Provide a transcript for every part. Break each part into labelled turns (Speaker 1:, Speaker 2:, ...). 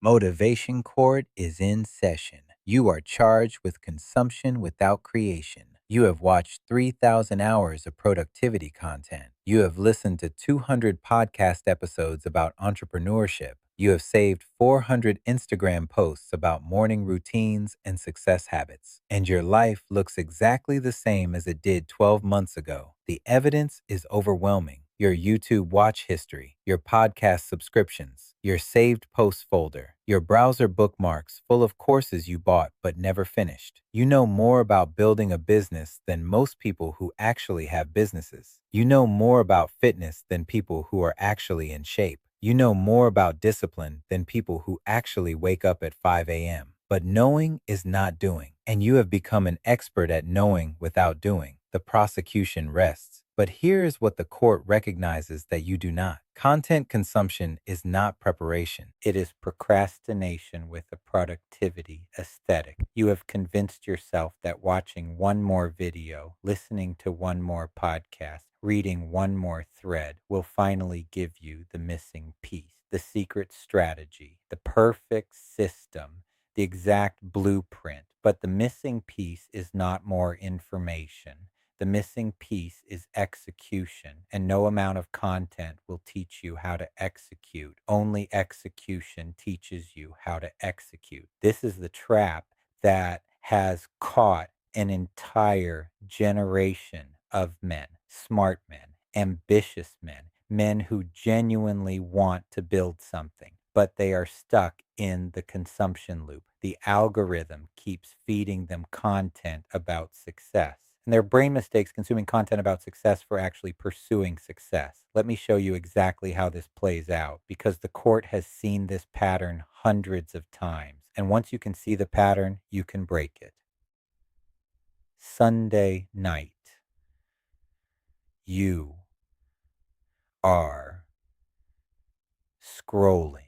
Speaker 1: Motivation Court is in session. You are charged with consumption without creation. You have watched 3,000 hours of productivity content. You have listened to 200 podcast episodes about entrepreneurship. You have saved 400 Instagram posts about morning routines and success habits. And your life looks exactly the same as it did 12 months ago. The evidence is overwhelming. Your YouTube watch history, your podcast subscriptions, your saved post folder, your browser bookmarks full of courses you bought but never finished. You know more about building a business than most people who actually have businesses. You know more about fitness than people who are actually in shape. You know more about discipline than people who actually wake up at 5 a.m. But knowing is not doing, and you have become an expert at knowing without doing. The prosecution rests. But here is what the court recognizes that you do not. Content consumption is not preparation. It is procrastination with a productivity aesthetic. You have convinced yourself that watching one more video, listening to one more podcast, reading one more thread will finally give you the missing piece, the secret strategy, the perfect system, the exact blueprint. But the missing piece is not more information. The missing piece is execution, and no amount of content will teach you how to execute. Only execution teaches you how to execute. This is the trap that has caught an entire generation of men, smart men, ambitious men, men who genuinely want to build something, but they are stuck in the consumption loop. The algorithm keeps feeding them content about success. And their brain mistakes consuming content about success for actually pursuing success. Let me show you exactly how this plays out, because the court has seen this pattern hundreds of times. And once you can see the pattern, you can break it. Sunday night, you are scrolling.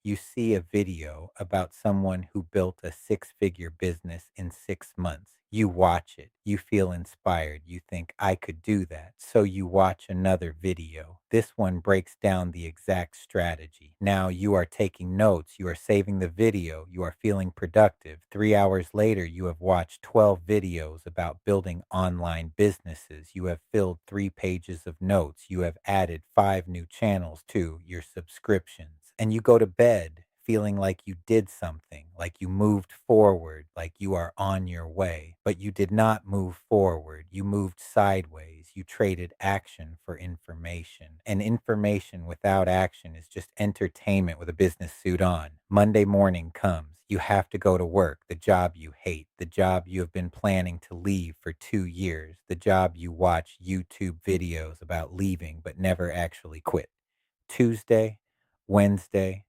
Speaker 1: You see a video about someone who built a six-figure business in 6 months. You watch it. You feel inspired. You think, I could do that. So you watch another video. This one breaks down the exact strategy. Now you are taking notes. You are saving the video. You are feeling productive. 3 hours later, you have watched 12 videos about building online businesses. You have filled 3 pages of notes. You have added 5 new channels to your subscriptions. And you go to bed feeling like you did something, like you moved forward, like you are on your way. But you did not move forward. You moved sideways. You traded action for information. And information without action is just entertainment with a business suit on. Monday morning comes. You have to go to work, the job you hate, the job you have been planning to leave for 2 years, the job you watch YouTube videos about leaving but never actually quit. Tuesday, Wednesday,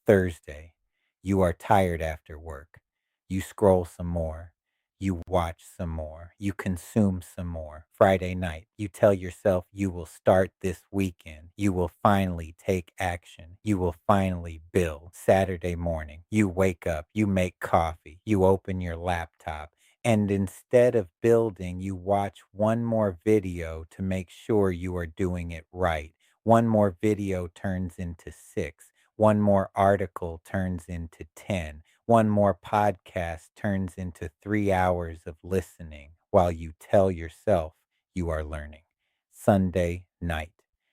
Speaker 1: Thursday, you are tired after work. You scroll some more. You watch some more. You consume some more. Friday night, you tell yourself you will start this weekend. You will finally take action. You will finally build. Saturday morning, you wake up, you make coffee, you open your laptop, and instead of building, you watch one more video to make sure you are doing it right. One more video turns into 6. One more article turns into 10. One more podcast turns into 3 hours of listening while you tell yourself you are learning. Sunday night,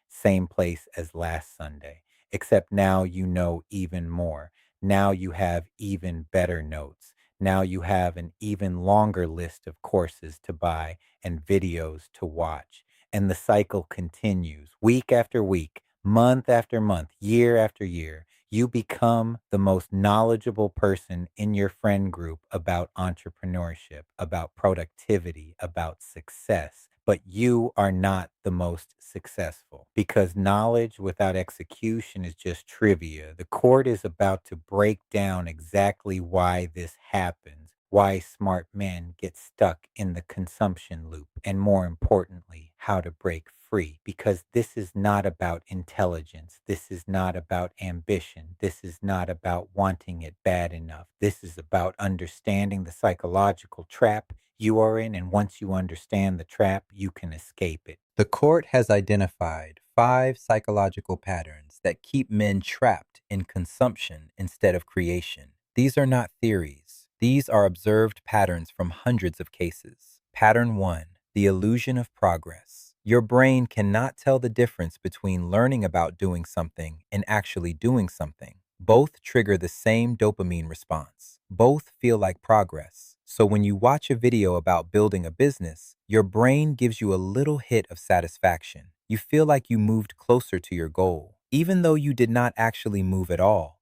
Speaker 1: same place as last Sunday, except now you know even more. Now you have even better notes. Now you have an even longer list of courses to buy and videos to watch. And the cycle continues week after week, month after month, year after year. You become the most knowledgeable person in your friend group about entrepreneurship, about productivity, about success. But you are not the most successful, because knowledge without execution is just trivia. The court is about to break down exactly why this happens, why smart men get stuck in the consumption loop, and more importantly, how to break free. Because this is not about intelligence. This is not about ambition. This is not about wanting it bad enough. This is about understanding the psychological trap you are in, and once you understand the trap, you can escape it. The court has identified 5 psychological patterns that keep men trapped
Speaker 2: in consumption instead of creation. These are not theories. These are observed patterns from hundreds of cases. Pattern 1, the illusion of progress. Your brain cannot tell the difference between learning about doing something and actually doing something. Both trigger the same dopamine response. Both feel like progress. So when you watch a video about building a business, your brain gives you a little hit of satisfaction. You feel like you moved closer to your goal, even though you did not actually move at all.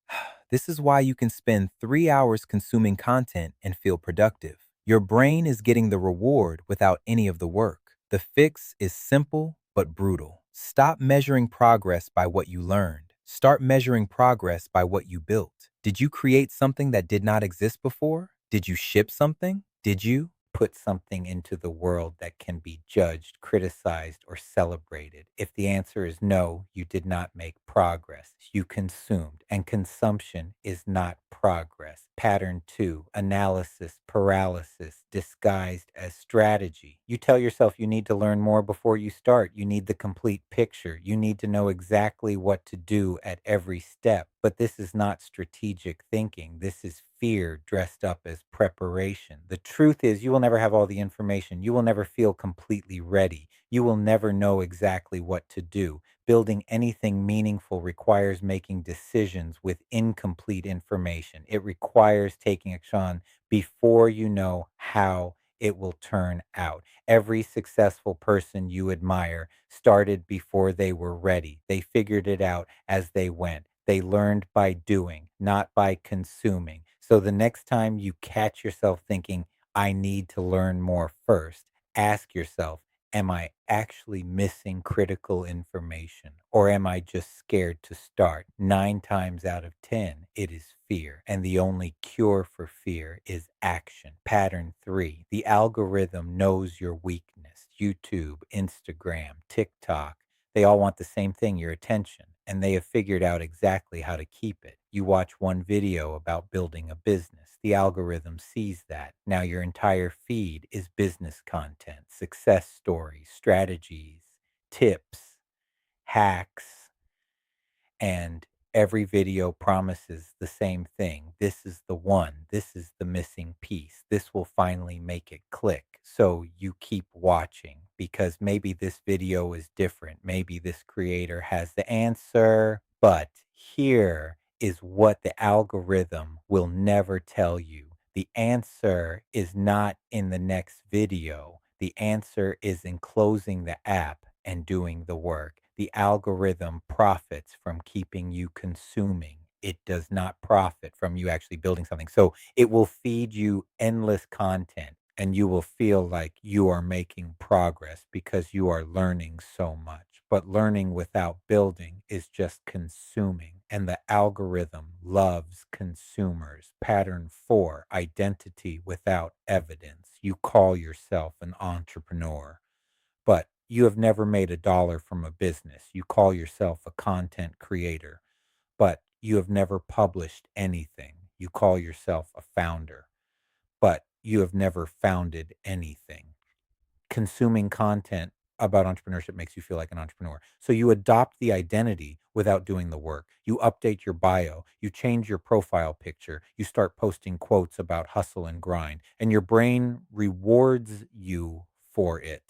Speaker 2: This is why you can spend 3 hours consuming content and feel productive. Your brain is getting the reward without any of the work. The fix is simple but brutal. Stop measuring progress by what you learned. Start measuring progress by what you built. Did you create something that did not exist before? Did you ship something? Did you
Speaker 1: Put something into the world that can be judged, criticized, or celebrated? If the answer is no, you did not make progress. You consumed, and consumption is not progress. Pattern 2, analysis paralysis disguised as strategy. You tell yourself you need to learn more before you start. You need the complete picture. You need to know exactly what to do at every step. But this is not strategic thinking. This is fear dressed up as preparation. The truth is, you will never have all the information. You will never feel completely ready. You will never know exactly what to do. Building anything meaningful requires making decisions with incomplete information. It requires taking action before you know how it will turn out. Every successful person you admire started before they were ready. They figured it out as they went. They learned by doing, not by consuming. So the next time you catch yourself thinking, I need to learn more first, ask yourself, am I actually missing critical information, or am I just scared to start? 9 times out of 10, it is fear. And the only cure for fear is action. Pattern 3, the algorithm knows your weakness. YouTube, Instagram, TikTok, they all want the same thing, your attention, and they have figured out exactly how to keep it. You watch one video about building a business. The algorithm sees that. Now your entire feed is business content, success stories, strategies, tips, hacks, and every video promises the same thing. This is the one. This is the missing piece. This will finally make it click. So you keep watching because maybe this video is different. Maybe this creator has the answer, but here is what the algorithm will never tell you. The answer is not in the next video. The answer is in closing the app and doing the work. The algorithm profits from keeping you consuming. It does not profit from you actually building something. So it will feed you endless content and you will feel like you are making progress because you are learning so much. But learning without building is just consuming. And the algorithm loves consumers. Pattern 4, identity without evidence. You call yourself an entrepreneur, but you have never made $1 from a business. You call yourself a content creator, but you have never published anything. You call yourself a founder, but you have never founded anything. Consuming content about entrepreneurship makes you feel like an entrepreneur. So you adopt the identity without doing the work. You update your bio, you change your profile picture, you start posting quotes about hustle and grind, and your brain rewards you for it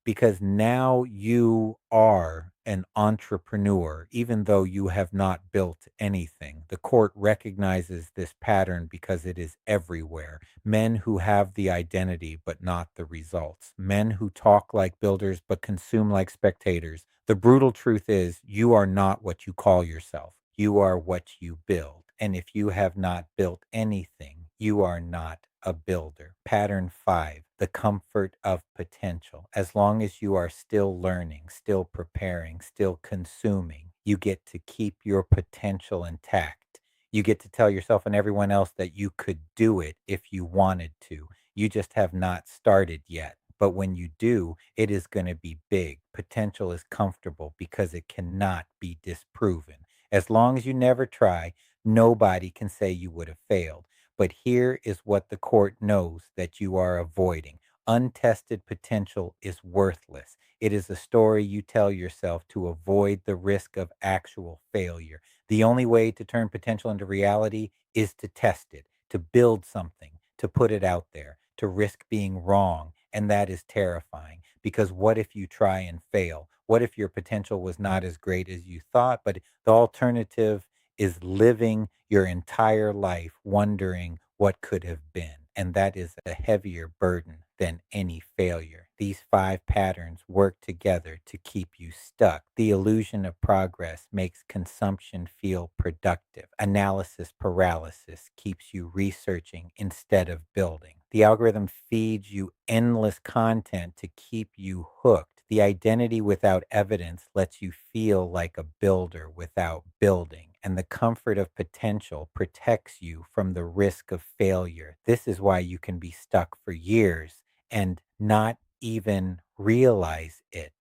Speaker 1: because now you are an entrepreneur, even though you have not built anything. The court recognizes this pattern because it is everywhere. Men who have the identity but not the results. Men who talk like builders but consume like spectators. The brutal truth is, you are not what you call yourself. You are what you build. And if you have not built anything, you are not a builder. Pattern 5, the comfort of potential. As long as you are still learning, still preparing, still consuming, you get to keep your potential intact. You get to tell yourself and everyone else that you could do it if you wanted to. You just have not started yet. But when you do, it is going to be big. Potential is comfortable because it cannot be disproven. As long as you never try, nobody can say you would have failed. But here is what the court knows that you are avoiding. Untested potential is worthless. It is a story you tell yourself to avoid the risk of actual failure. The only way to turn potential into reality is to test it, to build something, to put it out there, to risk being wrong. And that is terrifying because what if you try and fail? What if your potential was not as great as you thought? But the alternative is living your entire life wondering what could have been. And that is a heavier burden than any failure. These five patterns work together to keep you stuck. The illusion of progress makes consumption feel productive. Analysis paralysis keeps you researching instead of building. The algorithm feeds you endless content to keep you hooked. The identity without evidence lets you feel like a builder without building, and the comfort of potential protects you from the risk of failure. This is why you can be stuck for years and not even realize it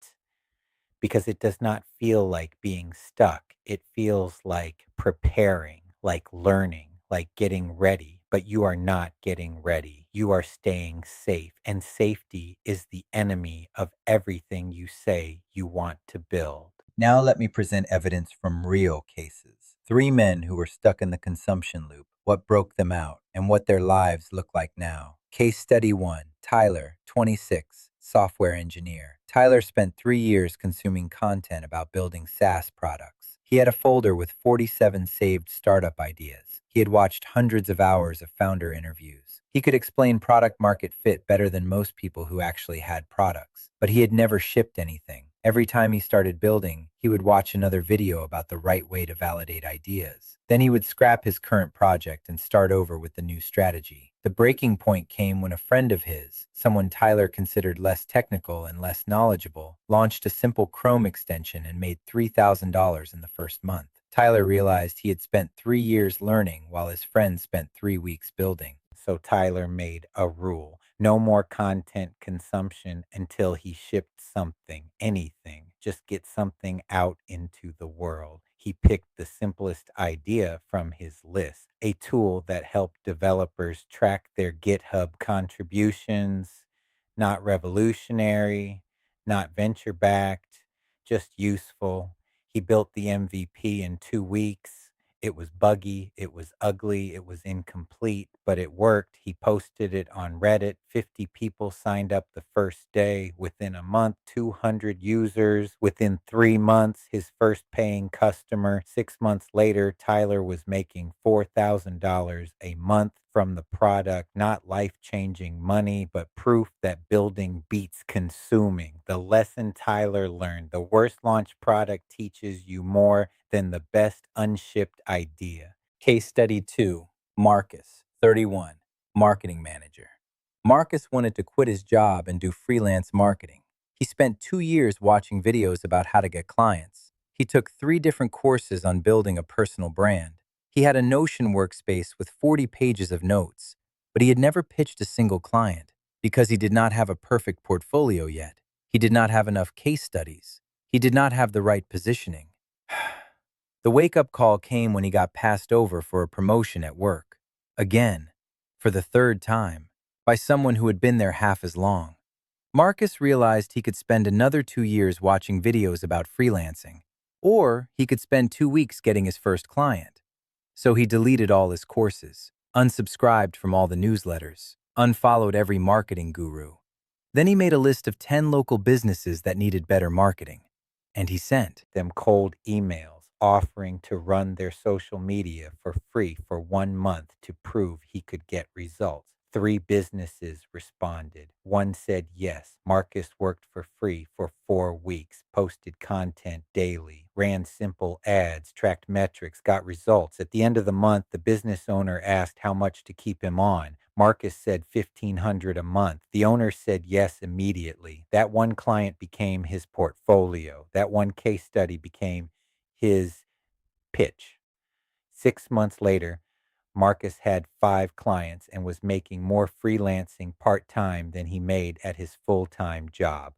Speaker 1: because it does not feel like being stuck. It feels like preparing, like learning, like getting ready, but you are not getting ready. You are staying safe, and safety is the enemy of everything you say you want to build.
Speaker 2: Now let me present evidence from real cases. Three men who were stuck in the consumption loop, what broke them out, and what their lives look like now. Case study 1. Tyler, 26, software engineer. Tyler spent 3 years consuming content about building SaaS products. He had a folder with 47 saved startup ideas. He had watched hundreds of hours of founder interviews. He could explain product market fit better than most people who actually had products, but he had never shipped anything. Every time he started building, he would watch another video about the right way to validate ideas. Then he would scrap his current project and start over with the new strategy. The breaking point came when a friend of his, someone Tyler considered less technical and less knowledgeable, launched a simple Chrome extension and made $3,000 in the first month. Tyler realized he had spent 3 years learning while his friend spent 3 weeks building.
Speaker 1: So Tyler made a rule. No more content consumption until he shipped something, anything. Just get something out into the world. He picked the simplest idea from his list, a tool that helped developers track their GitHub contributions, not revolutionary, not venture backed, just useful. He built the MVP in 2 weeks. It was buggy, it was ugly, it was incomplete, but it worked. He posted it on Reddit. 50 people signed up the first day. Within a month, 200 users. Within 3 months, his first paying customer. 6 months later, Tyler was making $4,000 a month from the product. Not life changing money, but proof that building beats consuming. The lesson Tyler learned: the worst launch product teaches you more than the best unshipped idea.
Speaker 2: Case study 2. Marcus, 31, marketing manager. Marcus wanted to quit his job and do freelance marketing. He spent 2 years watching videos about how to get clients. He took 3 different courses on building a personal brand. He had a Notion workspace with 40 pages of notes, but he had never pitched a single client because he did not have a perfect portfolio yet. He did not have enough case studies. He did not have the right positioning. The wake-up call came when he got passed over for a promotion at work. Again, for the third time, by someone who had been there half as long. Marcus realized he could spend another 2 years watching videos about freelancing, or he could spend 2 weeks getting his first client. So he deleted all his courses, unsubscribed from all the newsletters, unfollowed every marketing guru. Then he made a list of 10 local businesses that needed better marketing, and he sent
Speaker 1: Them cold emails offering to run their social media for free for 1 month to prove he could get results. 3 businesses responded. One said yes. Marcus worked for free for 4 weeks, posted content daily, ran simple ads, tracked metrics, got results. At the end of the month, the business owner asked how much to keep him on. Marcus said 1,500 a month. The owner said yes immediately. That one client became his portfolio. That one case study became his pitch. 6 months later, Marcus had 5 clients and was making more freelancing part time than he made at his full time job.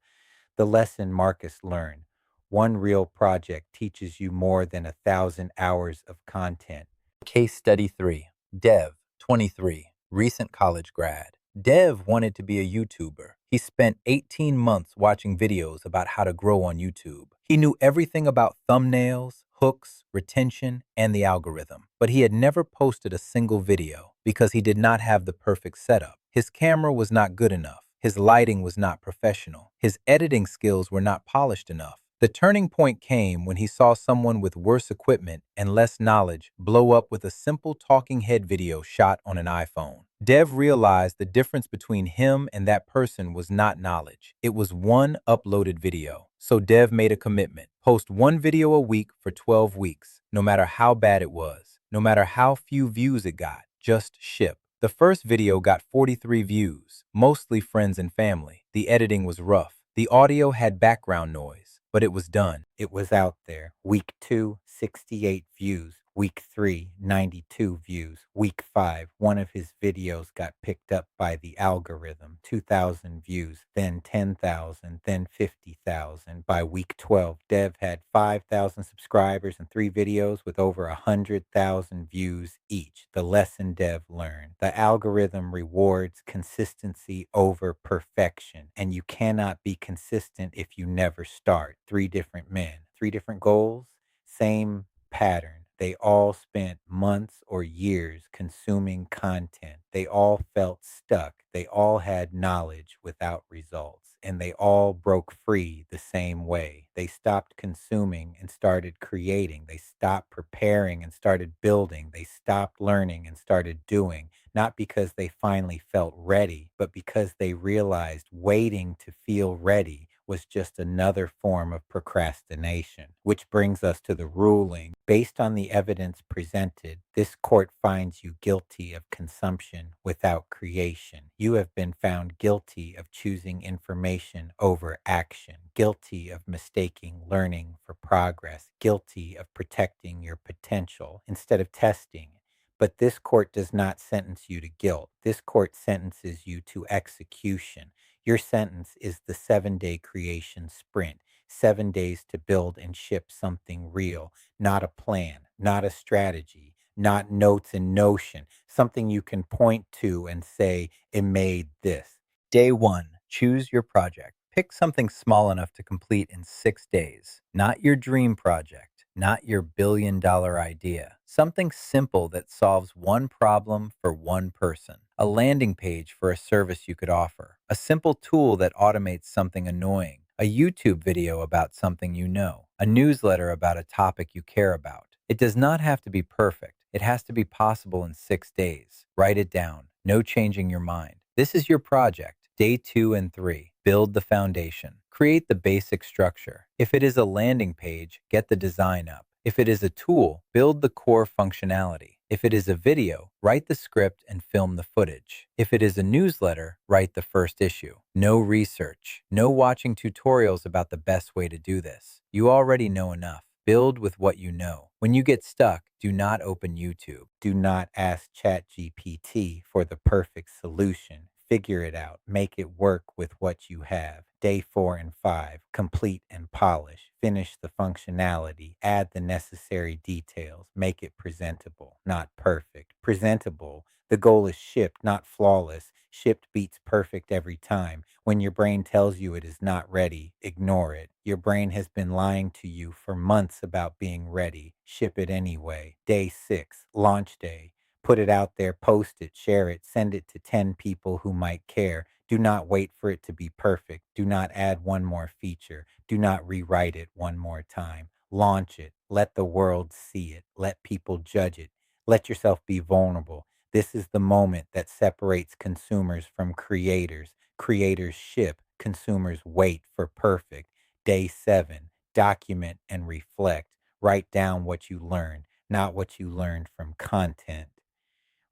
Speaker 1: The lesson Marcus learned: one real project teaches you more than 1,000 hours of content.
Speaker 2: Case study 3. Dev, 23, recent college grad. Dev wanted to be a YouTuber. He spent 18 months watching videos about how to grow on YouTube. He knew everything about thumbnails, hooks, retention, and the algorithm, but he had never posted a single video because he did not have the perfect setup. His camera was not good enough. His lighting was not professional. His editing skills were not polished enough. The turning point came when he saw someone with worse equipment and less knowledge blow up with a simple talking head video shot on an iPhone. Dev realized the difference between him and that person was not knowledge. It was one uploaded video. So Dev made a commitment. Post one video a week for 12 weeks, no matter how bad it was, no matter how few views it got, just ship. The first video got 43 views, mostly friends and family. The editing was rough. The audio had background noise, but it was done.
Speaker 1: It was out there. Week 2, 68 views. Week 3, 92 views. Week 5, one of his videos got picked up by the algorithm. 2,000 views, then 10,000, then 50,000. By week 12, Dev had 5,000 subscribers and 3 videos with over 100,000 views each. The lesson Dev learned. The algorithm rewards consistency over perfection, and you cannot be consistent if you never start. 3 different men, 3 different goals, same pattern. They all spent months or years consuming content. They all felt stuck. They all had knowledge without results. And they all broke free the same way. They stopped consuming and started creating. They stopped preparing and started building. They stopped learning and started doing, not because they finally felt ready, but because they realized waiting to feel ready was just another form of procrastination. Which brings us to the ruling. Based on the evidence presented, this court finds you guilty of consumption without creation. You have been found guilty of choosing information over action, guilty of mistaking learning for progress, guilty of protecting your potential instead of testing it. But this court does not sentence you to guilt. This court sentences you to execution. Your sentence is the 7 day creation sprint, 7 days to build and ship something real, not a plan, not a strategy, not notes in Notion, something you can point to and say, it made this.
Speaker 2: Day 1. Choose your project. Pick something small enough to complete in 6 days. Not your dream project, not your billion-dollar idea. Something simple that solves one problem for one person. A landing page for a service you could offer. A simple tool that automates something annoying. A YouTube video about something you know. A newsletter about a topic you care about. It does not have to be perfect. It has to be possible in 6 days. Write it down. No changing your mind. This is your project. Day 2 and 3. Build the foundation. Create the basic structure. If it is a landing page, get the design up. If it is a tool, build the core functionality. If it is a video, write the script and film the footage. If it is a newsletter, write the first issue. No research. No watching tutorials about the best way to do this. You already know enough. Build with what you know. When you get stuck, do not open YouTube.
Speaker 1: Do not ask ChatGPT for the perfect solution. Figure it out. Make it work with what you have. Day 4 and 5, complete and polish. Finish the functionality. Add the necessary details. Make it presentable, not perfect. Presentable. The goal is shipped, not flawless. Shipped beats perfect every time. When your brain tells you it is not ready, ignore it. Your brain has been lying to you for months about being ready. Ship it anyway. Day 6, launch day. Put it out there, post it, share it, send it to 10 people who might care. Do not wait for it to be perfect. Do not add one more feature. Do not rewrite it one more time. Launch it. Let the world see it. Let people judge it. Let yourself be vulnerable. This is the moment that separates consumers from creators. Creators ship, consumers wait for perfect. Day 7, document and reflect. Write down what you learned, not what you learned from content,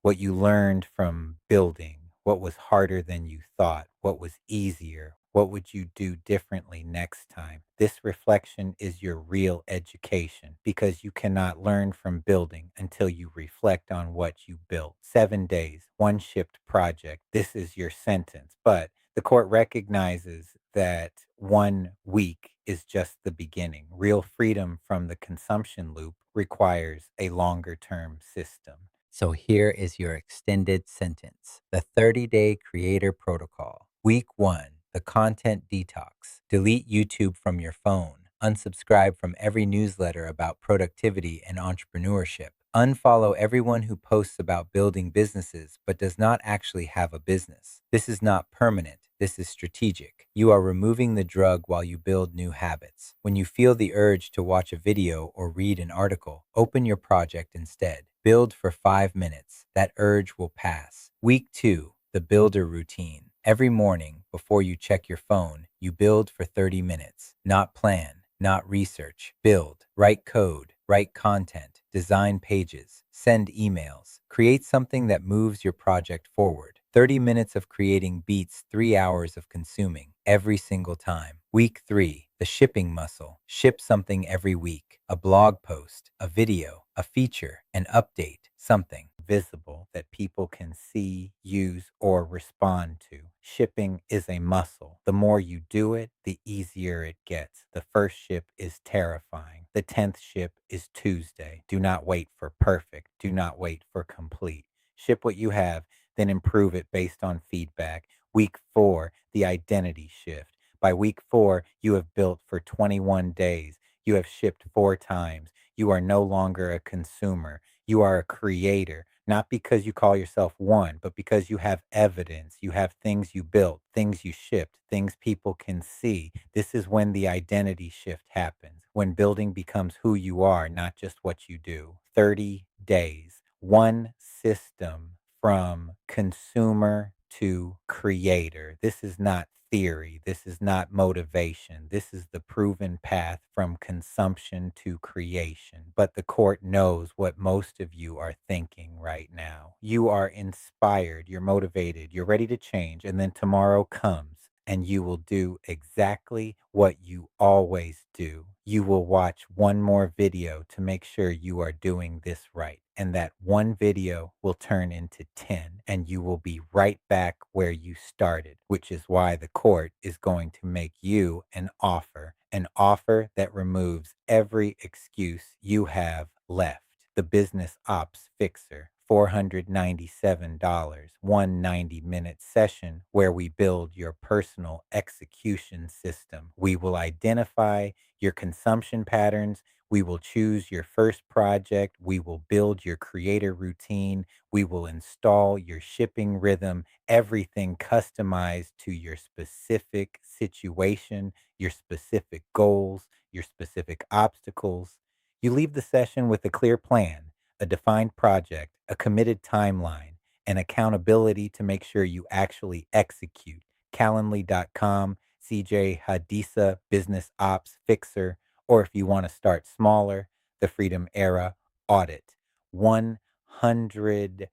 Speaker 1: what you learned from building, what was harder than you thought, what was easier, what would you do differently next time. This reflection is your real education because you cannot learn from building until you reflect on what you built. 7 days, one shipped project. This is your sentence. But the court recognizes that 1 week is just the beginning. Real freedom from the consumption loop requires a longer term system.
Speaker 2: So here is your extended sentence. The 30-day creator protocol. Week 1, the content detox. Delete YouTube from your phone. Unsubscribe from every newsletter about productivity and entrepreneurship. Unfollow everyone who posts about building businesses but does not actually have a business. This is not permanent. This is strategic. You are removing the drug while you build new habits. When you feel the urge to watch a video or read an article, open your project instead. Build for 5 minutes. That urge will pass. Week 2, the builder routine. Every morning, before you check your phone, you build for 30 minutes. Not plan, not research. Build. Write code. Write content. Design pages. Send emails. Create something that moves your project forward. 30 minutes of creating beats 3 hours of consuming every single time. Week 3, the shipping muscle. Ship something every week. A blog post, a video, a feature, an update, something
Speaker 1: Visible that people can see, use, or respond to. Shipping is a muscle. The more you do it, the easier it gets. The first ship is terrifying. The 10th ship is Tuesday. Do not wait for perfect. Do not wait for complete. Ship what you have, then improve it based on feedback. Week 4, the identity shift. By week 4, you have built for 21 days. You have shipped 4 times. You are no longer a consumer. You are a creator, not because you call yourself one, but because you have evidence. You have things you built, things you shipped, things people can see. This is when the identity shift happens, when building becomes who you are, not just what you do. 30 days, one system from consumer to creator. This is not theory. This is not motivation. This is the proven path from consumption to creation. But the court knows what most of you are thinking right now. You are inspired, you're motivated, you're ready to change, and then tomorrow comes and you will do exactly what you always do. You will watch one more video to make sure you are doing this right. And that one video will turn into 10, and you will be right back where you started, which is why the court is going to make you an offer that removes every excuse you have left. The Business Ops Fixer, $497, one 90-minute session where we build your personal execution system. We will identify your consumption patterns. We will choose your first project. We will build your creator routine. We will install your shipping rhythm, everything customized to your specific situation, your specific goals, your specific obstacles. You leave the session with a clear plan, a defined project, a committed timeline, and accountability to make sure you actually execute. Calendly.com, C.J. Hadisa, Business Ops Fixer, or if you want to start smaller, the Freedom Era Audit. $150.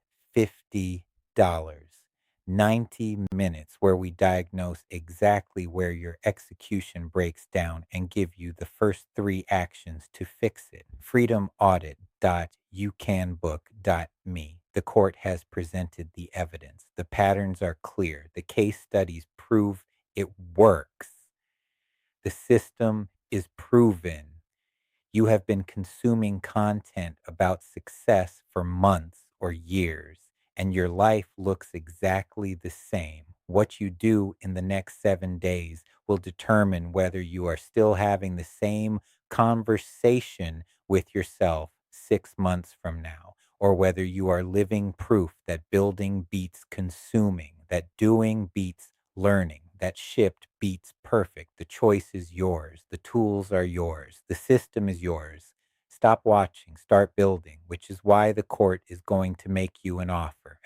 Speaker 1: 90 minutes where we diagnose exactly where your execution breaks down and give you the first 3 actions to fix it. freedomaudit.youcanbook.me. The court has presented the evidence. The patterns are clear. The case studies prove it works. The system is proven. You have been consuming content about success for months or years, and your life looks exactly the same. What you do in the next 7 days will determine whether you are still having the same conversation with yourself 6 months from now, or whether you are living proof that building beats consuming, that doing beats learning, that shipped beats perfect. The choice is yours. The tools are yours. The system is yours. Stop watching, start building, which is why the court is going to make you an offer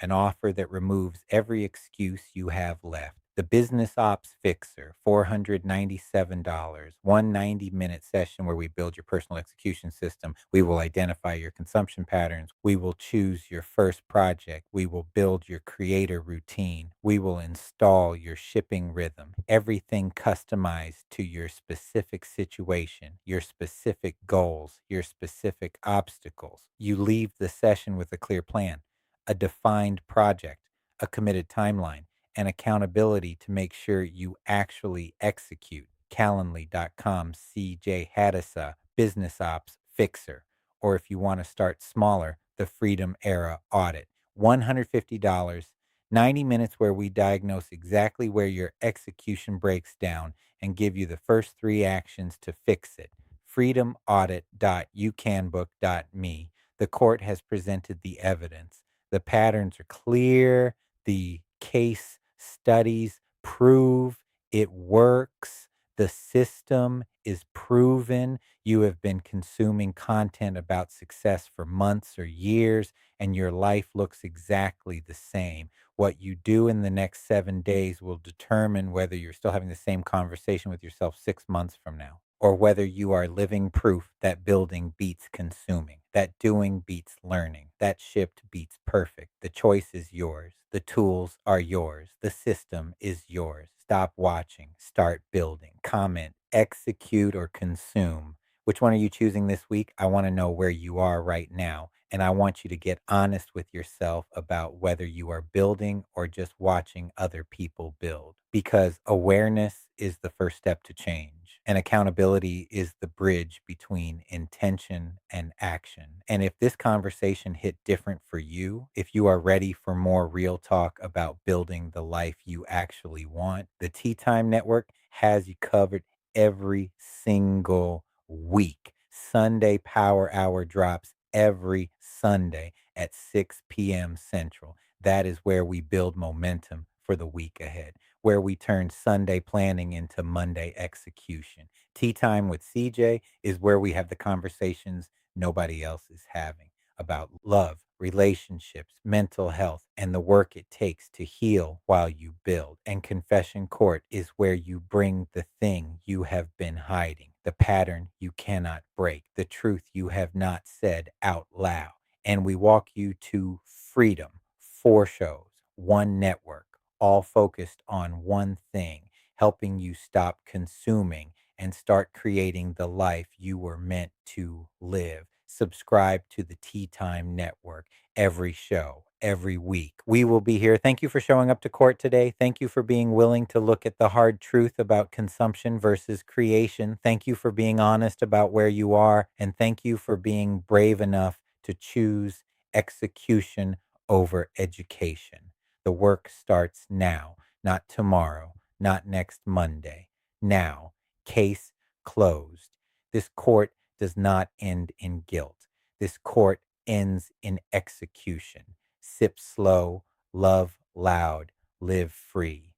Speaker 1: that removes every excuse you have left. The Business Ops Fixer, $497, one 90-minute session where we build your personal execution system. We will identify your consumption patterns. We will choose your first project. We will build your creator routine. We will install your shipping rhythm. Everything customized to your specific situation, your specific goals, your specific obstacles. You leave the session with a clear plan, a defined project, a committed timeline, and accountability to make sure you actually execute. Calendly.com, C.J. Hadisa, Business Ops Fixer. Or if you want to start smaller, the Freedom Era Audit. $150, 90 minutes where we diagnose exactly where your execution breaks down and give you the first 3 actions to fix it. freedomaudit.ucanbook.me. The court has presented the evidence. The patterns are clear. The case studies prove it works. The system is proven. You have been consuming content about success for months or years, and your life looks exactly the same. What you do in the next 7 days will determine whether you're still having the same conversation with yourself 6 months from now, or whether you are living proof that building beats consuming, that doing beats learning, that shipped beats perfect. The choice is yours. The tools are yours. The system is yours. Stop watching. Start building. Comment, execute, or consume. Which one are you choosing this week? I want to know where you are right now. And I want you to get honest with yourself about whether you are building or just watching other people build. Because awareness is the first step to change, and accountability is the bridge between intention and action. And if this conversation hit different for you, if you are ready for more real talk about building the life you actually want, the Tea Time Network has you covered every single week. Sunday Power Hour drops every Sunday at 6 p.m. Central. That is where we build momentum for the week ahead, where we turn Sunday planning into Monday execution. Tea Time with C.J. is where we have the conversations nobody else is having about love, relationships, mental health, and the work it takes to heal while you build. And Confession Court is where you bring the thing you have been hiding, the pattern you cannot break, the truth you have not said out loud. And we walk you to freedom, 4 shows, one network, all focused on one thing, helping you stop consuming and start creating the life you were meant to live. Subscribe to the Tea Time Network every show, every week. We will be here. Thank you for showing up to court today. Thank you for being willing to look at the hard truth about consumption versus creation. Thank you for being honest about where you are. And thank you for being brave enough to choose execution over education. The work starts now, not tomorrow, not next Monday. Now, case closed. This court does not end in guilt. This court ends in execution. Sip slow, love loud, live free.